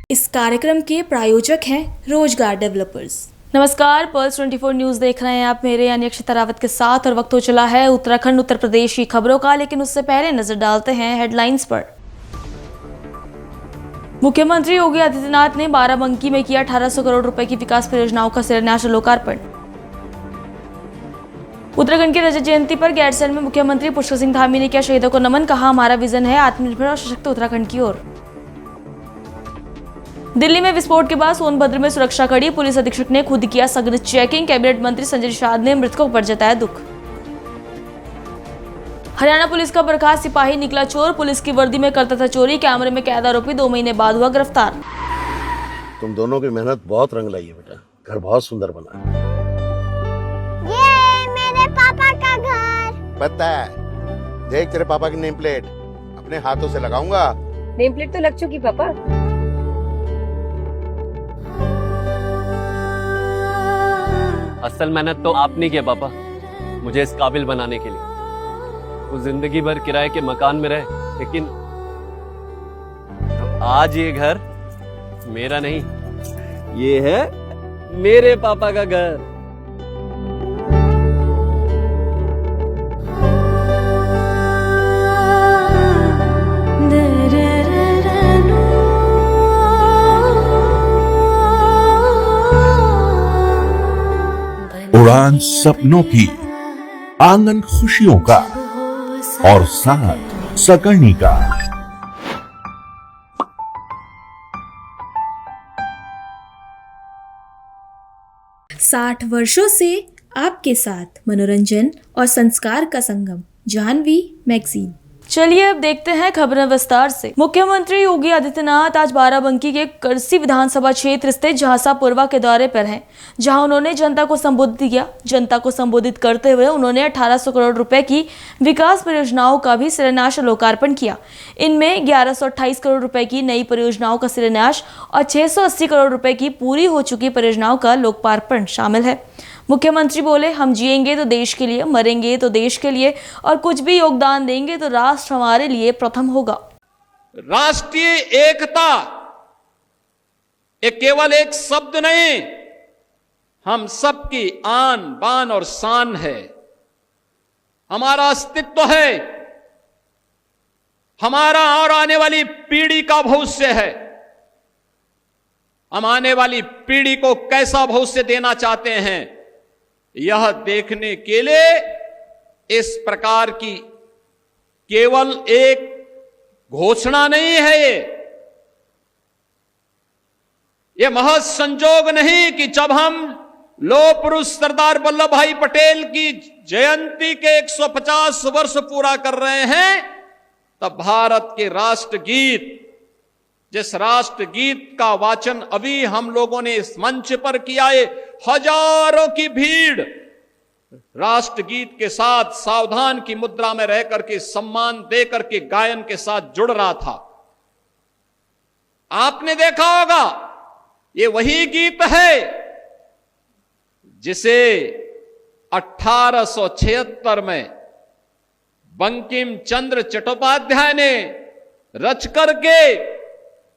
इस कार्यक्रम के प्रायोजक हैं रोजगार डेवलपर्स। नमस्कार, पल्स 24 न्यूज देख रहे हैं आप मेरे यानी अक्षता रावत के साथ और वक्त हो चला है उत्तराखंड उत्तर प्रदेश की खबरों का। लेकिन उससे पहले नजर डालते हैं हेडलाइंस पर। मुख्यमंत्री योगी आदित्यनाथ ने बाराबंकी में किया 1800 करोड़ रुपए की विकास परियोजनाओं का शिलान्यास और लोकार्पण। उत्तराखंड की रजत जयंती पर गैरसैंण में मुख्यमंत्री पुष्कर सिंह धामी ने किया शहीदों को नमन। कहा, हमारा विजन है आत्मनिर्भर और सशक्त उत्तराखंड की ओर। दिल्ली में विस्फोट के बाद सोनभद्र में सुरक्षा कड़ी, पुलिस अधीक्षक ने खुद किया सघन चेकिंग। कैबिनेट मंत्री संजय निषाद ने मृतकों पर जताया दुख। हरियाणा पुलिस का बर्खास्त सिपाही निकला चोर, पुलिस की वर्दी में करता था चोरी। कैमरे में कैद आरोपी 2 महीने बाद हुआ गिरफ्तार। तुम दोनों की मेहनत बहुत रंग लाई है बेटा, घर बहुत सुंदर बना है। ये मेरे पापा का घर। पता है, देख तेरे पापा की नेम प्लेट अपने हाथों से लगाऊंगा। नेम प्लेट तो लग चुकी पापा। असल मेहनत तो आपने की है पापा, मुझे इस काबिल बनाने के लिए। वो जिंदगी भर किराए के मकान में रहे, लेकिन आज ये घर मेरा नहीं, ये है मेरे पापा का घर। उड़ान सपनों की, आंगन खुशियों का और साथ सकर्णी का। 60 वर्षों से आपके साथ मनोरंजन और संस्कार का संगम, जाह्नवी मैगजीन। चलिए अब देखते हैं खबरें विस्तार से। मुख्यमंत्री योगी आदित्यनाथ आज बाराबंकी के करसी विधानसभा क्षेत्र स्थित झांसापुरवा के दौरे पर हैं, जहां उन्होंने जनता को संबोधित किया। जनता को संबोधित करते हुए उन्होंने 1800 करोड़ रुपए की विकास परियोजनाओं का भी शिलान्यास और लोकार्पण किया। इनमें 1128 करोड़ रुपए की नई परियोजनाओं का शिलान्यास और 680 करोड़ रुपए की पूरी हो चुकी परियोजनाओं का लोकार्पण शामिल है। मुख्यमंत्री बोले, हम जिएंगे तो देश के लिए, मरेंगे तो देश के लिए और कुछ भी योगदान देंगे तो राष्ट्र हमारे लिए प्रथम होगा। राष्ट्रीय एकता ये केवल एक शब्द नहीं, हम सबकी आन बान और शान है, हमारा अस्तित्व है, हमारा और आने वाली पीढ़ी का भविष्य है। हम आने वाली पीढ़ी को कैसा भविष्य देना चाहते हैं, यह देखने के लिए इस प्रकार की केवल एक घोषणा नहीं है, ये महज संजोग नहीं कि जब हम लौह पुरुष सरदार वल्लभ भाई पटेल की जयंती के 150 वर्ष पूरा कर रहे हैं, तब भारत के राष्ट्रगीत, जिस राष्ट्रगीत का वाचन अभी हम लोगों ने इस मंच पर किया है, हजारों की भीड़ राष्ट्रगीत के साथ सावधान की मुद्रा में रह करके सम्मान दे करके गायन के साथ जुड़ रहा था। आपने देखा होगा, ये वही गीत है जिसे 1876 में बंकिम चंद्र चट्टोपाध्याय ने रच करके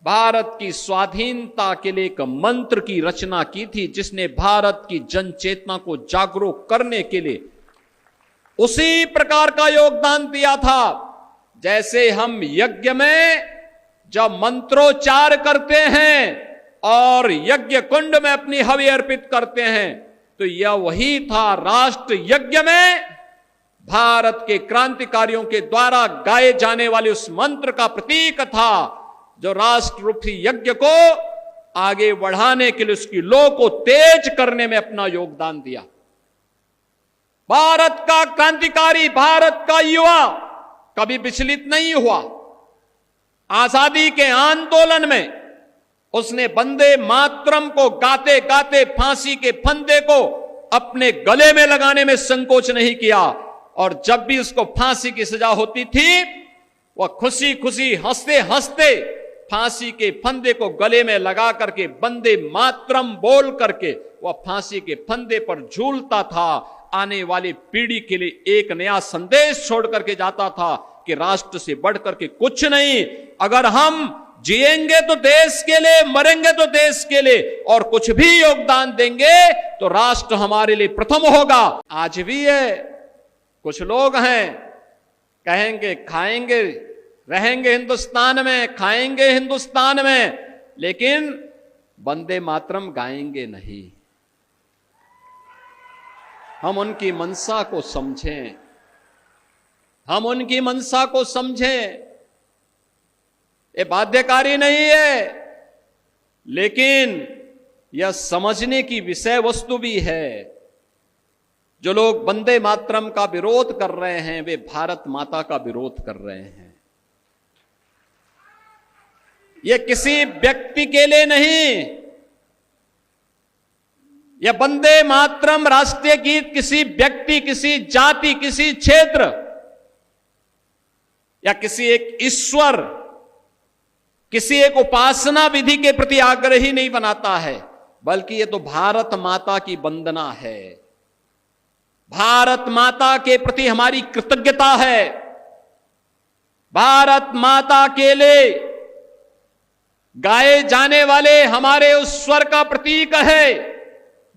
भारत की स्वाधीनता के लिए एक मंत्र की रचना की थी, जिसने भारत की जन चेतना को जागरूक करने के लिए उसी प्रकार का योगदान दिया था। जैसे हम यज्ञ में जब मंत्रोच्चार करते हैं और यज्ञ कुंड में अपनी हवि अर्पित करते हैं, तो यह वही था। राष्ट्र यज्ञ में भारत के क्रांतिकारियों के द्वारा गाए जाने वाले उस मंत्र का प्रतीक था, जो राष्ट्र रूपी यज्ञ को आगे बढ़ाने के लिए, उसकी लौ को तेज करने में अपना योगदान दिया। भारत का क्रांतिकारी, भारत का युवा कभी विचलित नहीं हुआ। आजादी के आंदोलन में उसने वंदे मातरम को गाते गाते फांसी के फंदे को अपने गले में लगाने में संकोच नहीं किया, और जब भी उसको फांसी की सजा होती थी, वह खुशी खुशी हंसते हंसते फांसी के फंदे को गले में लगा करके वंदे मातरम बोल करके वह फांसी के फंदे पर झूलता था। आने वाली पीढ़ी के लिए एक नया संदेश छोड़ करके जाता था कि राष्ट्र से बढ़ करके कुछ नहीं। अगर हम जिएंगे तो देश के लिए, मरेंगे तो देश के लिए, और कुछ भी योगदान देंगे तो राष्ट्र हमारे लिए प्रथम होगा। आज भी है, कुछ लोग हैं कहेंगे खाएंगे, रहेंगे हिंदुस्तान में, खाएंगे हिंदुस्तान में, लेकिन वंदे मातरम गाएंगे नहीं। हम उनकी मंशा को समझें, हम उनकी मंशा को समझें। ये बाध्यकारी नहीं है, लेकिन यह समझने की विषय वस्तु भी है। जो लोग वंदे मातरम का विरोध कर रहे हैं, वे भारत माता का विरोध कर रहे हैं। यह किसी व्यक्ति के लिए नहीं, यह वंदे मातरम राष्ट्रीय गीत किसी व्यक्ति, किसी जाति, किसी क्षेत्र या किसी एक ईश्वर, किसी एक उपासना विधि के प्रति आग्रही नहीं बनाता है, बल्कि यह तो भारत माता की वंदना है। भारत माता के प्रति हमारी कृतज्ञता है। भारत माता के लिए गाए जाने वाले हमारे उस स्वर का प्रतीक है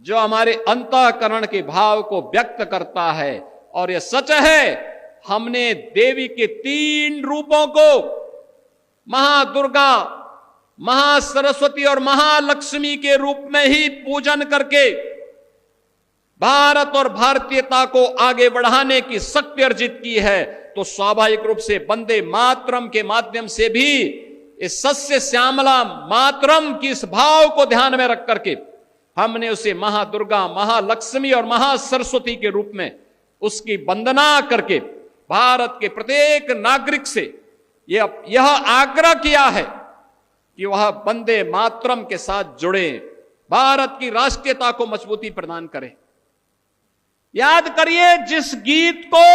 जो हमारे अंतःकरण के भाव को व्यक्त करता है। और यह सच है, हमने देवी के 3 रूपों को, महादुर्गा, महासरस्वती और महालक्ष्मी के रूप में ही पूजन करके भारत और भारतीयता को आगे बढ़ाने की शक्ति अर्जित की है। तो स्वाभाविक रूप से वंदे मातरम के माध्यम से भी इस सस्य श्यामला मातरम की इस भाव को ध्यान में रख करके हमने उसे महादुर्गा, महालक्ष्मी और महासरस्वती के रूप में उसकी वंदना करके भारत के प्रत्येक नागरिक से यह आग्रह किया है कि वह वंदे मातरम के साथ जुड़े, भारत की राष्ट्रीयता को मजबूती प्रदान करें। याद करिए, जिस गीत को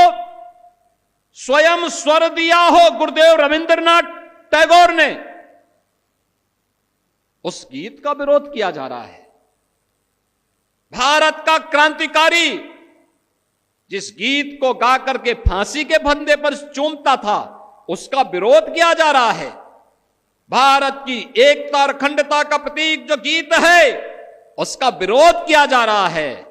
स्वयं स्वर दिया हो गुरुदेव रविंद्रनाथ टैगोर ने, उस गीत का विरोध किया जा रहा है। भारत का क्रांतिकारी जिस गीत को गा करके फांसी के फंदे पर चूमता था, उसका विरोध किया जा रहा है। भारत की एकता और अखंडता का प्रतीक जो गीत है, उसका विरोध किया जा रहा है।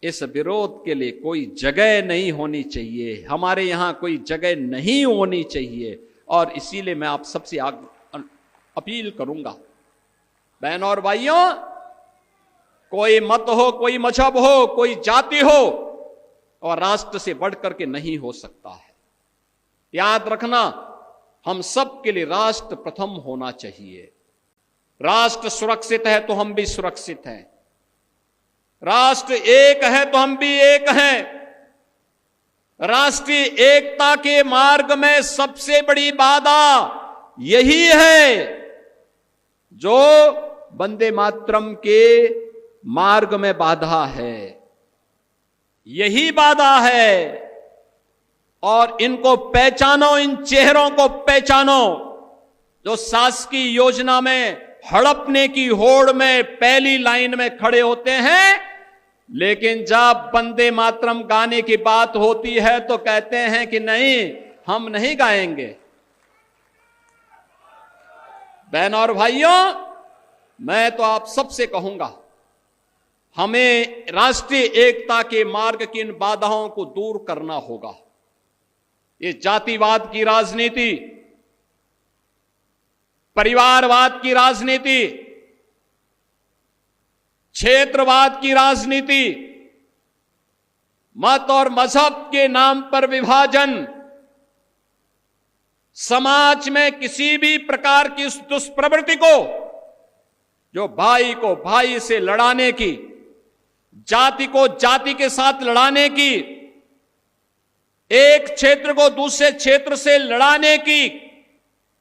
इस विरोध के लिए कोई जगह नहीं होनी चाहिए, हमारे यहां कोई जगह नहीं होनी चाहिए। और इसीलिए मैं आप सबसे अपील करूंगा, बहनों और भाइयों, कोई मत हो, कोई मजहब हो, कोई जाति हो, और राष्ट्र से बढ़कर के नहीं हो सकता है। याद रखना, हम सब के लिए राष्ट्र प्रथम होना चाहिए। राष्ट्र सुरक्षित है तो हम भी सुरक्षित हैं। राष्ट्र एक है तो हम भी एक हैं। राष्ट्रीय एकता के मार्ग में सबसे बड़ी बाधा यही है जो वंदे मातरम के मार्ग में बाधा है, यही बाधा है। और इनको पहचानो, इन चेहरों को पहचानो जो शासकीय योजना में हड़पने की होड़ में पहली लाइन में खड़े होते हैं, लेकिन जब वंदे मातरम गाने की बात होती है तो कहते हैं कि नहीं, हम नहीं गाएंगे। बहनों और भाइयों, मैं तो आप सबसे कहूंगा, हमें राष्ट्रीय एकता के मार्ग की इन बाधाओं को दूर करना होगा। ये जातिवाद की राजनीति, परिवारवाद की राजनीति, क्षेत्रवाद की राजनीति, मत और मजहब के नाम पर विभाजन, समाज में किसी भी प्रकार की उस दुष्प्रवृत्ति को जो भाई को भाई से लड़ाने की, जाति को जाति के साथ लड़ाने की, एक क्षेत्र को दूसरे क्षेत्र से लड़ाने की,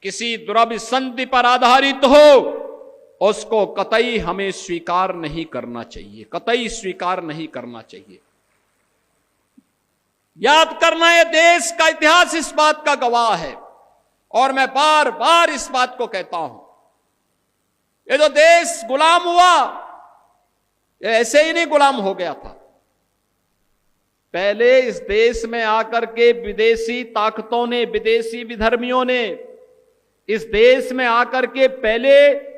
किसी दुराभिसंधि पर आधारित हो, उसको कतई हमें स्वीकार नहीं करना चाहिए, कतई स्वीकार नहीं करना चाहिए। याद करना, है देश का इतिहास इस बात का गवाह है, और मैं बार बार इस बात को कहता हूं, ये जो देश गुलाम हुआ, ये ऐसे ही नहीं गुलाम हो गया था। पहले इस देश में आकर के विदेशी ताकतों ने, विदेशी विधर्मियों ने इस देश में आकर के पहले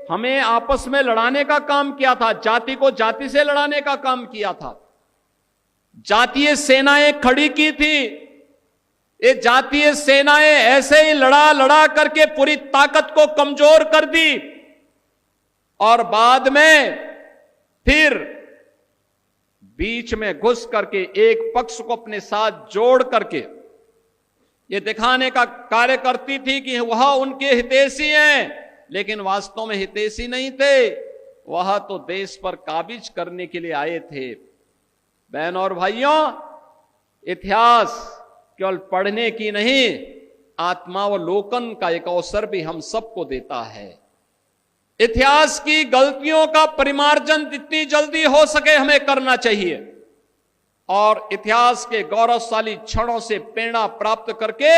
हमें आपस में लड़ाने का काम किया था, जाति को जाति से लड़ाने का काम किया था, जातीय सेनाएं खड़ी की थी। ये जातीय सेनाएं ऐसे ही लड़ा करके पूरी ताकत को कमजोर कर दी और बाद में फिर बीच में घुस करके एक पक्ष को अपने साथ जोड़ करके ये दिखाने का कार्य करती थी कि वह उनके हितैषी हैं, लेकिन वास्तव में हितैषी नहीं थे, वह तो देश पर काबिज करने के लिए आए थे। बहन और भाइयों, इतिहास केवल पढ़ने की नहीं, आत्मावलोकन का एक अवसर भी हम सबको देता है। इतिहास की गलतियों का परिमार्जन जितनी जल्दी हो सके हमें करना चाहिए और इतिहास के गौरवशाली क्षणों से प्रेरणा प्राप्त करके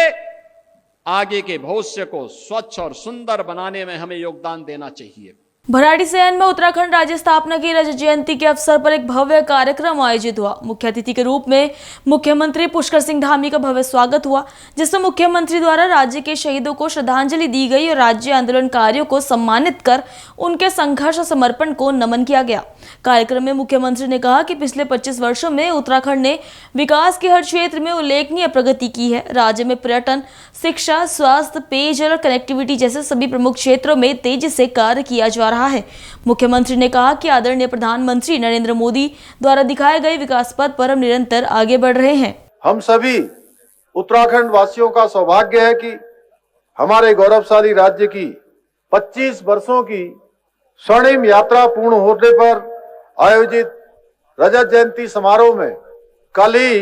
आगे के भविष्य को स्वच्छ और सुंदर बनाने में हमें योगदान देना चाहिए। भराड़ीसैंण में उत्तराखंड राज्य स्थापना की रजत जयंती के अवसर पर एक भव्य कार्यक्रम आयोजित हुआ। मुख्य अतिथि के रूप में मुख्यमंत्री पुष्कर सिंह धामी का भव्य स्वागत हुआ, जिसमें मुख्यमंत्री द्वारा राज्य के शहीदों को श्रद्धांजलि दी गई और राज्य आंदोलनकारियों को सम्मानित कर उनके संघर्ष और समर्पण को नमन किया गया। कार्यक्रम में मुख्यमंत्री ने कहा कि पिछले 25 वर्षों में उत्तराखंड ने विकास के हर क्षेत्र में उल्लेखनीय प्रगति की है। राज्य में पर्यटन, शिक्षा, स्वास्थ्य, पेयजल और कनेक्टिविटी जैसे सभी प्रमुख क्षेत्रों में तेजी से कार्य किया जा रहा है। मुख्यमंत्री ने कहा कि आदरणीय प्रधानमंत्री नरेंद्र मोदी द्वारा दिखाए गए विकास पथ पर हम निरंतर आगे बढ़ रहे हैं। हम सभी उत्तराखंड वासियों का सौभाग्य है कि हमारे गौरवशाली राज्य की 25 वर्षों की स्वर्णिम यात्रा पूर्ण होने पर आयोजित रजत जयंती समारोह में कल ही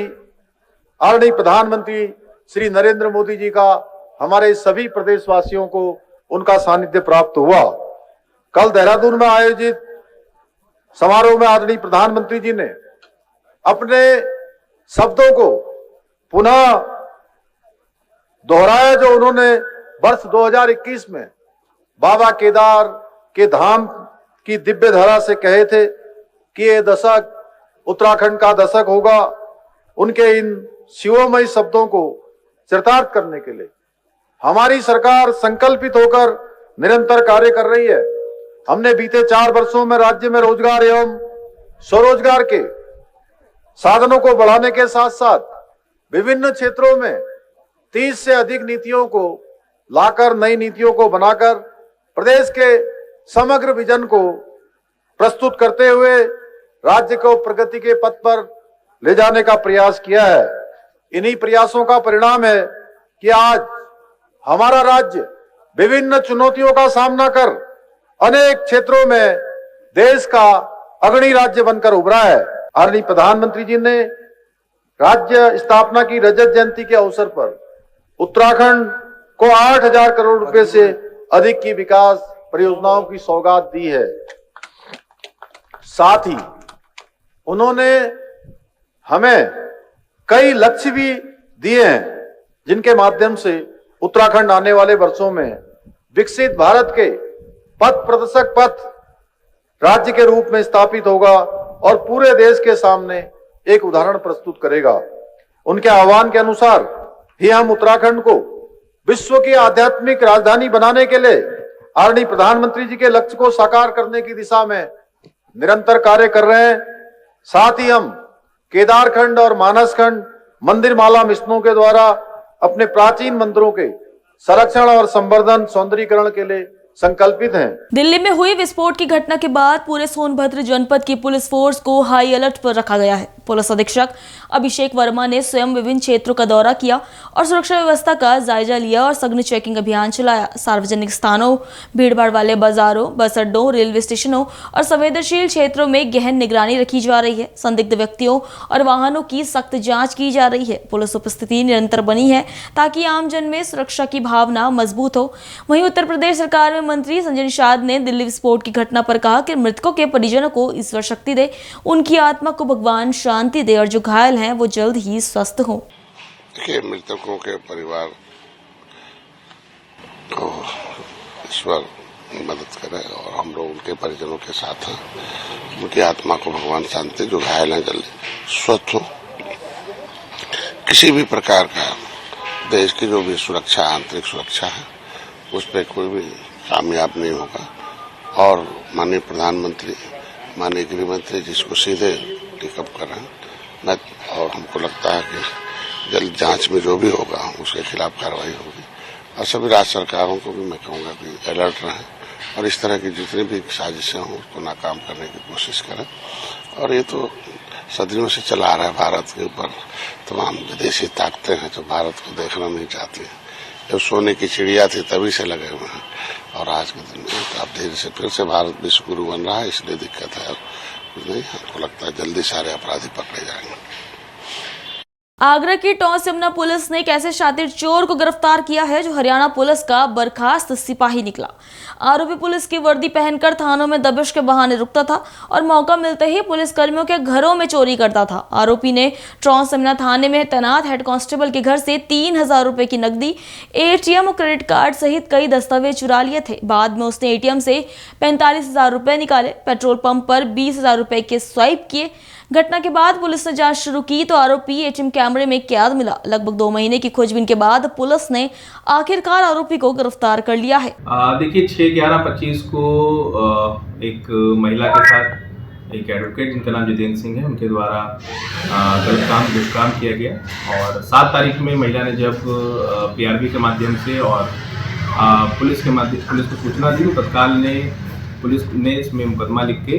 आदरणीय प्रधानमंत्री श्री नरेंद्र मोदी जी का हमारे सभी प्रदेशवासियों को उनका सानिध्य प्राप्त हुआ। कल देहरादून में आयोजित समारोह में आदरणीय प्रधानमंत्री जी ने अपने शब्दों को पुनः दोहराया जो उन्होंने वर्ष 2021 में बाबा केदार के धाम की दिव्य धारा से कहे थे कि ये दशक उत्तराखंड का दशक होगा। उनके इन शिवमयी शब्दों को चरितार्थ करने के लिए हमारी सरकार संकल्पित होकर निरंतर कार्य कर रही है। हमने बीते 4 वर्षों में राज्य में रोजगार एवं स्वरोजगार के साधनों को बढ़ाने के साथ साथ विभिन्न क्षेत्रों में 30 से अधिक नीतियों को लाकर, नई नीतियों को बनाकर प्रदेश के समग्र विजन को प्रस्तुत करते हुए राज्य को प्रगति के पथ पर ले जाने का प्रयास किया है। इन्हीं प्रयासों का परिणाम है कि आज हमारा राज्य विभिन्न चुनौतियों का सामना कर अनेक क्षेत्रों में देश का अग्रणी राज्य बनकर उभरा है। आदरणीय प्रधानमंत्री जी ने राज्य स्थापना की रजत जयंती के अवसर पर उत्तराखंड को 8,000 करोड़ रुपए से अधिक की विकास परियोजनाओं की सौगात दी है। साथ ही उन्होंने हमें कई लक्ष्य भी दिए हैं जिनके माध्यम से उत्तराखंड आने वाले वर्षों में विकसित भारत के पथ प्रदर्शक पथ राज्य के रूप में स्थापित होगा और पूरे देश के सामने एक उदाहरण प्रस्तुत करेगा। उनके आह्वान के अनुसार ही हम उत्तराखंड को विश्व की आध्यात्मिक राजधानी बनाने के लिए आदरणीय प्रधानमंत्री जी के लक्ष्य को साकार करने की दिशा में निरंतर कार्य कर रहे हैं। साथ ही हम केदारखंड और मानसखंड मंदिर माला मिशनों के द्वारा अपने प्राचीन मंदिरों के संरक्षण और संवर्धन सौंदर्यीकरण के लिए संकल्पित हैं। दिल्ली में हुई विस्फोट की घटना के बाद पूरे सोनभद्र जनपद की पुलिस फोर्स को हाई अलर्ट पर रखा गया है। पुलिस अधीक्षक अभिषेक वर्मा ने स्वयं विभिन्न क्षेत्रों का दौरा किया और सुरक्षा व्यवस्था का जायजा लिया और सघन चेकिंग अभियान चलाया। सार्वजनिक स्थानों, भीड़भाड़ वाले बाजारों, बस अड्डों, रेलवे स्टेशनों और संवेदनशील क्षेत्रों में गहन निगरानी रखी जा रही है। संदिग्ध व्यक्तियों और वाहनों की सख्त जांच की जा रही है। पुलिस उपस्थिति निरंतर बनी है ताकि आमजन में सुरक्षा की भावना मजबूत हो। वहीं उत्तर प्रदेश सरकार में मंत्री संजय निषाद ने दिल्ली विस्फोट की घटना पर कहा कि मृतकों के परिजनों को ईश्वर शक्ति दे, उनकी आत्मा को भगवान शांति दे और जो घायल हैं वो जल्द ही स्वस्थ हों। देखिए, मृतकों के परिवार को ईश्वर मदद करे और हम लोग उनके परिजनों के साथ हैं। उनकी आत्मा को भगवान शांति, जो घायल हैं जल्द स्वस्थ हो। किसी भी प्रकार का देश की जो भी सुरक्षा, आंतरिक सुरक्षा है, उस पर कोई भी कामयाब नहीं होगा। और माननीय प्रधानमंत्री, माननीय गृह मंत्री जिसको सीधे टेकअप कर रहे हैं, और हमको लगता है कि जल्द जांच में जो भी होगा उसके खिलाफ कार्रवाई होगी। और सभी राज्य सरकारों को भी मैं कहूँगा कि अलर्ट रहें और इस तरह की जितनी भी साजिशें हों उसको नाकाम करने की कोशिश करें। और ये तो सदियों से चला आ रहा है भारत के ऊपर तमाम विदेशी ताकतें हैं जो भारत को देखना नहीं चाहती। जब सोने की चिड़िया थी तभी से लगे हुए हैं, और आज के दिन में तो अब धीरे से फिर से भारत विश्व गुरु बन रहा है, इसलिए दिक्कत है। कुछ नहीं, हमको लगता है जल्दी सारे अपराधी पकड़े जाएंगे। आगरा की टॉस यमुना पुलिस ने एक ऐसे शातिर चोर को गिरफ्तार किया है जो हरियाणा पुलिस का बर्खास्त सिपाही निकला। आरोपी पुलिस की वर्दी पहनकर थानों में दबिश के बहाने रुकता था और मौका मिलते ही पुलिस कर्मियों के घरों में चोरी करता था। आरोपी ने टॉस यमुना थाने में तैनात हेड कांस्टेबल के घर से 3,000 रुपए की नकदी, एटीएम और क्रेडिट कार्ड सहित कई दस्तावेज चुरा लिए थे। बाद में उसने एटीएम से 45,000 रुपए निकाले, पेट्रोल पंप पर 20,000 रुपए के स्वाइप किए। घटना के बाद पुलिस ने जांच शुरू की तो आरोपी एटीएम कैमरे में कैद मिला। लगभग 2 महीने की खोजबीन के बाद पुलिस ने आखिरकार आरोपी को गिरफ्तार कर लिया है। देखिए 6/11/25 को एक महिला के साथ एक एडवोकेट जिनका नाम जितेंद्र सिंह है, उनके द्वारा गलत दुष्कर्म किया गया। और 7 तारीख में महिला ने जब पीआरबी के माध्यम से और पुलिस को सूचना दी तो तत्काल पुलिस ने इसमें मुकदमा लिख के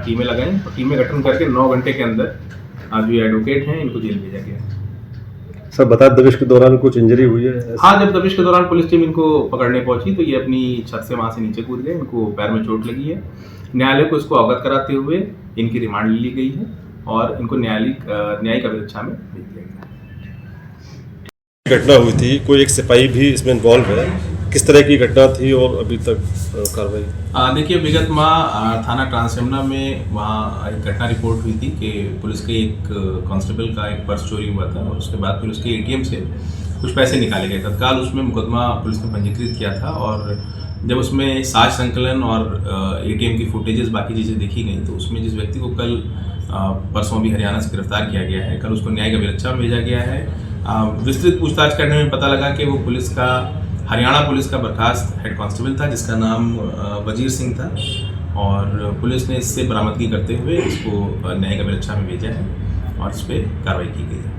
टीमें लगाई और टीमें गठन करके 9 घंटे के अंदर जो ये एडवोकेट हैं इनको जेल भेजा गया। सर बता, दबिश के दौरान कुछ इंजरी हुई है? हाँ, जब दबिश के दौरान पुलिस टीम इनको पकड़ने पहुंची तो ये अपनी छत से वहां से नीचे कूद गए। इनको पैर में चोट लगी है। न्यायालय को इसको अवगत कराते हुए इनकी रिमांड ली गई है और इनको न्यायिक अभिरक्षा में भेज दिया गया। घटना हुई थी, कोई एक सिपाही भी इसमें इन्वॉल्व है, किस तरह की घटना थी और अभी तक कार्रवाई? देखिए विगत माह थाना ट्रांस यमुना में वहाँ एक घटना रिपोर्ट हुई थी कि पुलिस के एक कांस्टेबल का एक पर्स चोरी हुआ था और उसके बाद फिर उसके एटीएम से कुछ पैसे निकाले गए। तत्काल उसमें मुकदमा पुलिस ने पंजीकृत किया था और जब उसमें साक्ष्य संकलन और एटीएम की फुटेजेस बाकी चीज़ें देखी गई तो उसमें जिस व्यक्ति को कल परसों भी हरियाणा से गिरफ्तार किया गया है, कल उसको न्यायिक अभिरक्षा में भेजा गया है। विस्तृत पूछताछ करने में पता लगा कि वो हरियाणा पुलिस का बर्खास्त हेड कांस्टेबल था जिसका नाम वजीर सिंह था और पुलिस ने इससे बरामदगी करते हुए इसको न्यायिक अभिरक्षा में भेजा है और इस पर कार्रवाई की गई है।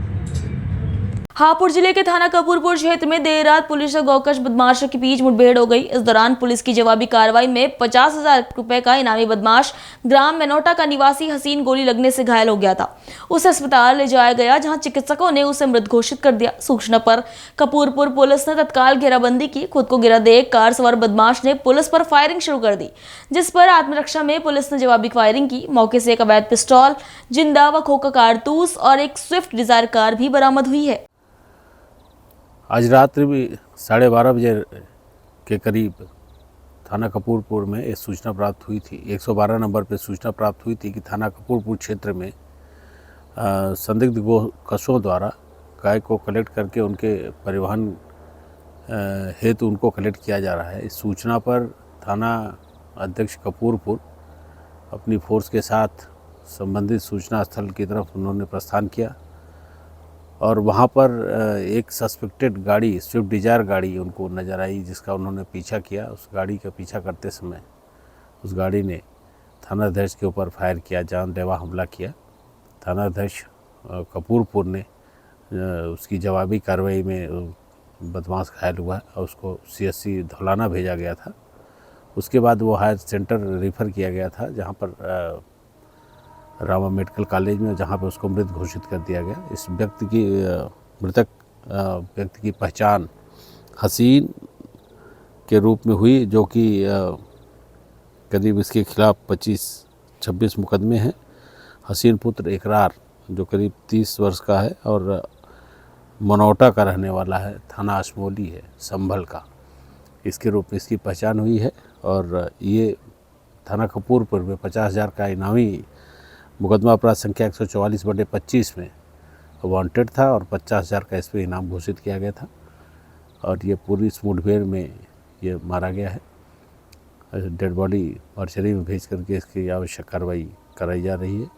हापुड़ जिले के थाना कपूरपुर क्षेत्र में देर रात पुलिस और गौकश बदमाशों के बीच मुठभेड़ हो गई। इस दौरान पुलिस की जवाबी कार्रवाई में 50,000 रुपए का इनामी बदमाश ग्राम मेनोटा का निवासी हसीन गोली लगने से घायल हो गया था। उसे अस्पताल ले जाया गया जहां चिकित्सकों ने उसे मृत घोषित कर दिया। सूचना पर कपूरपुर पुलिस ने तत्काल घेराबंदी की। खुद को गिरा देख कार सवार बदमाश ने पुलिस पर फायरिंग शुरू कर दी, जिस पर आत्मरक्षा में पुलिस ने जवाबी फायरिंग की। मौके से एक अवैध पिस्तौल, जिंदा व खोखा कारतूस और एक स्विफ्ट डिजायर कार भी बरामद हुई है। आज रात्रि भी 12:30 बजे के करीब थाना कपूरपुर में एक सूचना प्राप्त हुई थी। 112 नंबर पर सूचना प्राप्त हुई थी कि थाना कपूरपुर क्षेत्र में संदिग्ध गोकशों द्वारा गाय को कलेक्ट करके उनके परिवहन हेतु उनको कलेक्ट किया जा रहा है। इस सूचना पर थाना अध्यक्ष कपूरपुर अपनी फोर्स के साथ संबंधित सूचना स्थल की तरफ उन्होंने प्रस्थान किया और वहाँ पर एक सस्पेक्टेड गाड़ी, स्विफ्ट डिजायर गाड़ी उनको नज़र आई जिसका उन्होंने पीछा किया। उस गाड़ी का पीछा करते समय उस गाड़ी ने थानाध्यक्ष के ऊपर फायर किया, जानलेवा हमला किया। थानाध्यक्ष कपूरपुर ने उसकी जवाबी कार्रवाई में बदमाश घायल हुआ और उसको CSC धौलाना भेजा गया था। उसके बाद वो हायर सेंटर रेफ़र किया गया था जहाँ पर रामा मेडिकल कॉलेज में, जहाँ पर उसको मृत घोषित कर दिया गया। इस मृतक व्यक्ति की पहचान हसीन के रूप में हुई जो कि करीब इसके खिलाफ 25-26 मुकदमे हैं। हसीन पुत्र इकरार जो करीब 30 वर्ष का है और मनोटा का रहने वाला है, थाना अशमोली है, संभल का, इसके रूप में इसकी पहचान हुई है। और ये थाना कपूरपुर में 50,000 का इनामी मुकदमा अपराध संख्या 144/25 में वांटेड था और 50,000 का इस पर इनाम घोषित किया गया था और ये पूरी इस मुठभेड़ में ये मारा गया है। डेड बॉडी मर्चरी में भेज करके इसकी आवश्यक कार्रवाई कराई जा रही है।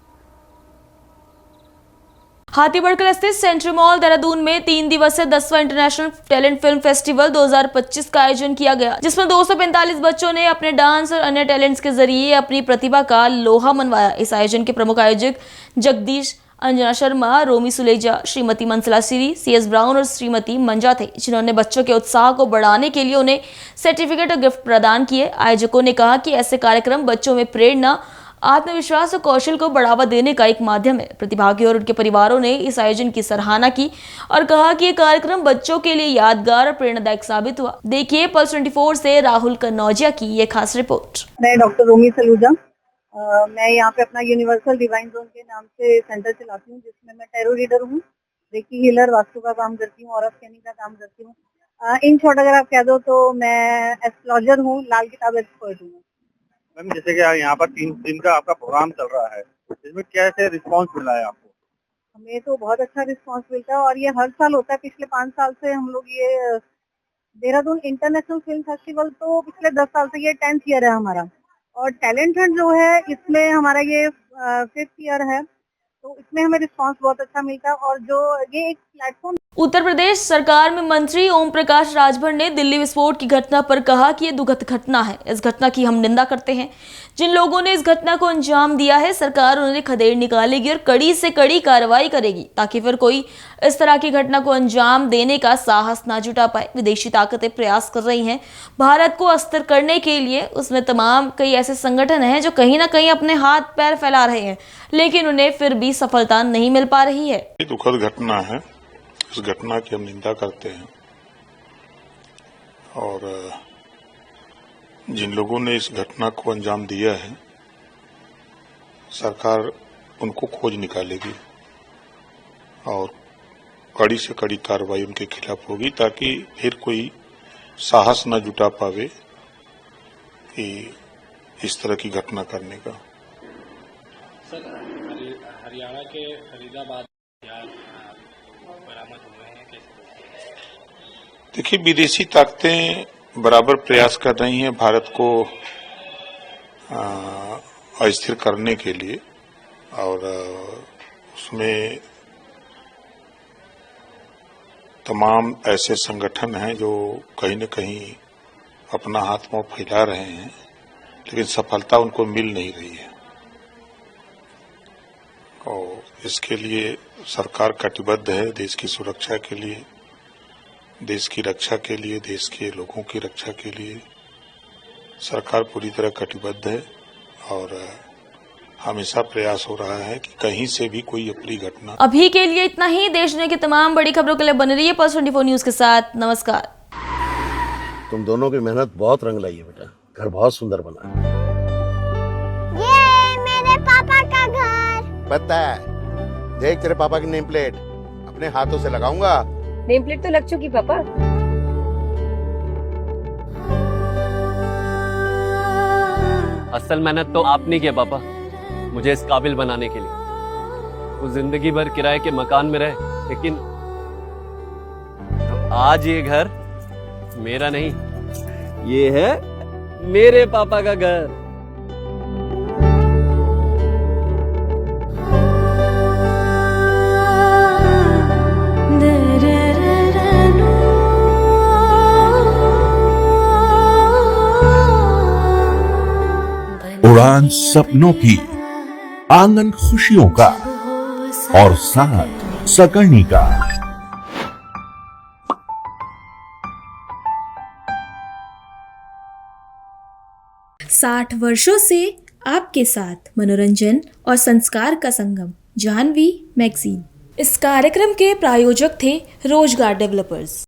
हाथीबढ़ स्थित सेंट्री मॉल देहरादून में 3 दिवसीय 10वां इंटरनेशनल टैलेंट फिल्म फेस्टिवल 2025 का आयोजन किया गया, जिसमें 245 बच्चों ने अपने डांस और अन्य टैलेंट्स के जरिए अपनी प्रतिभा का लोहा मनवाया। इस आयोजन के प्रमुख आयोजक जगदीश, अंजना शर्मा, रोमी सुलेजा, श्रीमती मंसला सीरी, CS ब्राउन और श्रीमती मंजा थे, जिन्होंने बच्चों के उत्साह को बढ़ाने के लिए उन्हें सर्टिफिकेट और गिफ्ट प्रदान किए। आयोजकों ने कहा कि ऐसे कार्यक्रम बच्चों में प्रेरणा, आत्मविश्वास और कौशल को बढ़ावा देने का एक माध्यम है। प्रतिभागियों और उनके परिवारों ने इस आयोजन की सराहना की और कहा कि ये कार्यक्रम बच्चों के लिए यादगार और प्रेरणादायक साबित हुआ। देखिए पल्स 24 से राहुल कन्नौजिया की ये खास रिपोर्ट। मैं डॉक्टर रोमी सलूजा, मैं यहाँ पे अपना यूनिवर्सल डिवाइन जोन के नाम से सेंटर चलाती हूँ, जिसमें मैं टैरो रीडर हूँ, रेकी हीलर, वास्तु का काम करती हूँ, ऑरा स्कैनिंग का काम करती हूँ। इन शॉर्ट अगर आप कह दो तो मैं एस्ट्रोलॉजर हूँ, लाल किताब एक्सपर्ट हूँ। मैम जैसे कि यहाँ पर 3 दिन का आपका प्रोग्राम चल रहा है, इसमें कैसे रिस्पांस मिला है आपको? हमें तो बहुत अच्छा रिस्पांस मिलता है और ये हर साल होता है। पिछले 5 साल से हम लोग ये देहरादून इंटरनेशनल फिल्म फेस्टिवल तो पिछले 10 साल से ये 10th ईयर है हमारा, और टैलेंट हंट जो है इसमें हमारा ये 5th ईयर है, तो इसमें हमें रिस्पांस बहुत अच्छा मिलता है। और जो ये एक प्लेटफॉर्म उत्तर प्रदेश सरकार में मंत्री ओम प्रकाश राजभर ने दिल्ली विस्फोट की घटना पर कहा कि यह दुखद घटना है। इस घटना की हम निंदा करते हैं। जिन लोगों ने इस घटना को अंजाम दिया है, सरकार उन्हें खदेड़ निकालेगी और कड़ी से कड़ी कार्रवाई करेगी, ताकि फिर कोई इस तरह की घटना को अंजाम देने का साहस ना जुटा पाए। विदेशी ताकतें प्रयास कर रही हैं भारत को अस्थिर करने के लिए। उसमें तमाम कई ऐसे संगठन हैं जो कहीं ना कहीं अपने हाथ पैर फैला रहे हैं, लेकिन उन्हें फिर भी सफलता नहीं मिल पा रही है। दुखद घटना है, इस घटना की हम निंदा करते हैं और जिन लोगों ने इस घटना को अंजाम दिया है, सरकार उनको खोज निकालेगी और कड़ी से कड़ी कार्रवाई उनके खिलाफ होगी, ताकि फिर कोई साहस न जुटा पावे कि इस तरह की घटना करने का। सर, हरियाणा के फरीदाबाद बरामद हुए हैं कैसे? देखिए, विदेशी ताकतें बराबर प्रयास कर रही हैं भारत को अस्थिर करने के लिए, और उसमें तमाम ऐसे संगठन हैं जो कहीं न कहीं अपना हाथ पांव फैला रहे हैं, लेकिन सफलता उनको मिल नहीं रही है। और इसके लिए सरकार कटिबद्ध है, देश की सुरक्षा के लिए, देश की रक्षा के लिए, देश के लोगों की रक्षा के लिए सरकार पूरी तरह कटिबद्ध है और हमेशा प्रयास हो रहा है कि कहीं से भी कोई अपनी घटना। अभी के लिए इतना ही। देश दुनिया की तमाम बड़ी खबरों के लिए बने रहिए पल्स 24 न्यूज के साथ। नमस्कार। तुम दोनों की मेहनत बहुत रंग लाई है बेटा, घर बहुत सुंदर बना है। ये मेरे पापा का घर। पता है, देख तेरे पापा की नेम प्लेट अपने हाथों से लगाऊंगा। नेम प्लेट तो लग चुकी पापा। असल मेहनत तो आपने की है पापा, मुझे इस काबिल बनाने के लिए। वो जिंदगी भर किराए के मकान में रहे, लेकिन आज ये घर मेरा नहीं, ये है मेरे पापा का घर। उड़ान सपनों की, आंगन खुशियों का और साथ सकर्णी का। 60 वर्षों से आपके साथ मनोरंजन और संस्कार का संगम, जाह्नवी मैगजीन। इस कार्यक्रम के प्रायोजक थे रोजगार डेवलपर्स।